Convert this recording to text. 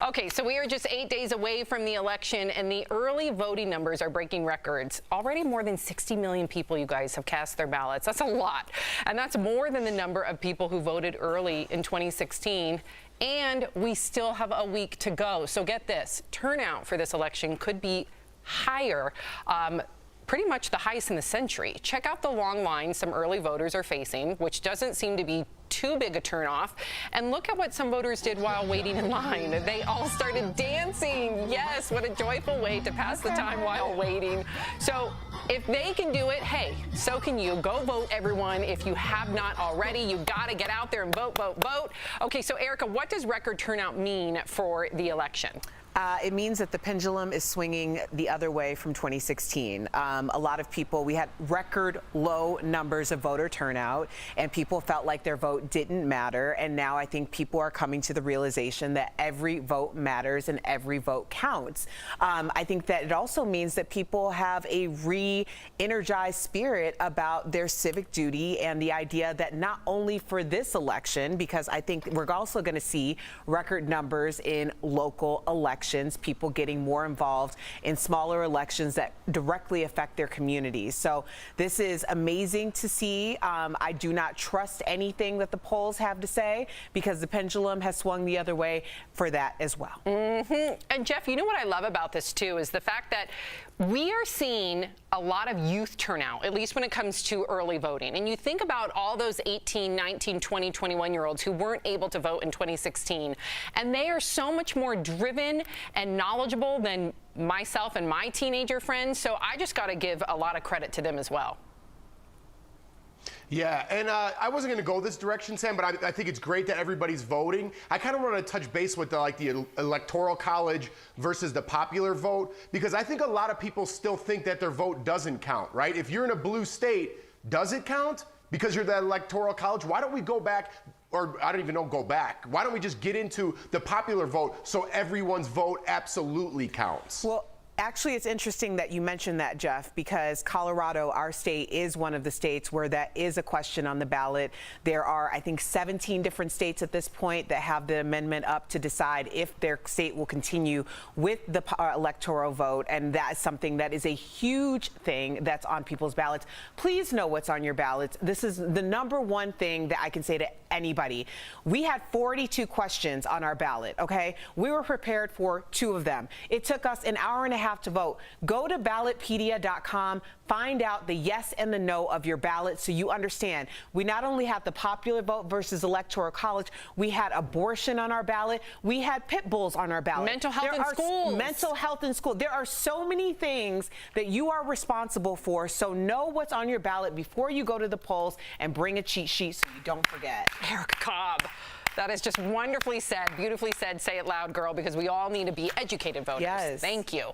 Okay, so we are just 8 days away from the election, and the early voting numbers are breaking records. Already more than 60 million people, you guys, have cast their ballots. That's a lot. And that's more than the number of people who voted early in 2016. And we still have a week to go. So get this, turnout for this election could be higher. Pretty much the highest in the century. Check out the long line some early voters are facing, which doesn't seem to be too big a turnoff. And look at what some voters did while waiting in line. They all started dancing. Yes, what a joyful way to pass the time while waiting. So if they can do it, hey, so can you. Go vote, everyone. If you have not already, you got to get out there and vote, vote, vote. Okay, so Erica, what does record turnout mean for the election? It means that the pendulum is swinging the other way from 2016. A lot of people, we had record low numbers of voter turnout, and people felt like their vote didn't matter. And now I think people are coming to the realization that every vote matters and every vote counts. I think that it also means that people have a re-energized spirit about their civic duty and the idea that not only for this election, because I think we're also going to see record numbers in local elections, people getting more involved in smaller elections that directly affect their communities. So this is amazing to see. I do not trust anything that the polls have to say because the pendulum has swung the other way for that as well. And Jeff, you know what I love about this too is the fact that we are seeing a lot of youth turnout, at least when it comes to early voting. And you think about all those 18, 19, 20, 21-year-olds who weren't able to vote in 2016, and they are so much more driven and knowledgeable than myself and my teenager friends. So I just got to give a lot of credit to them as well. Yeah, and I wasn't going to go this direction, Sam, but I think it's great that everybody's voting. I kind of want to touch base with the Electoral College versus the popular vote, because I think a lot of people still think that their vote doesn't count, right? If you're in a blue state, does it count? Because you're the Electoral College? Why don't we go back, or I don't even know, go back. Why don't we just get into the popular vote so everyone's vote absolutely counts? Well, actually, it's interesting that you mentioned that, Jeff, because Colorado, our state, is one of the states where that is a question on the ballot. There are, I think, 17 different states at this point that have the amendment up to decide if their state will continue with the electoral vote, and that is something that is a huge thing that's on people's ballots. Please know what's on your ballots. This is the number one thing that I can say to anybody. We had 42 questions on our ballot, okay? We were prepared for 2 of them. It took us an hour and a half to vote. Go to ballotpedia.com, find out the yes and the no of your ballot so you understand. We not only have the popular vote versus Electoral College, we had abortion on our ballot, we had pit bulls on our ballot. Mental health in schools. Mental health in school. There are so many things that you are responsible for, so know what's on your ballot before you go to the polls, and bring a cheat sheet so you don't forget. Erica Cobb. That is just wonderfully said, beautifully said. Say it loud, girl, because we all need to be educated voters. Yes. Thank you.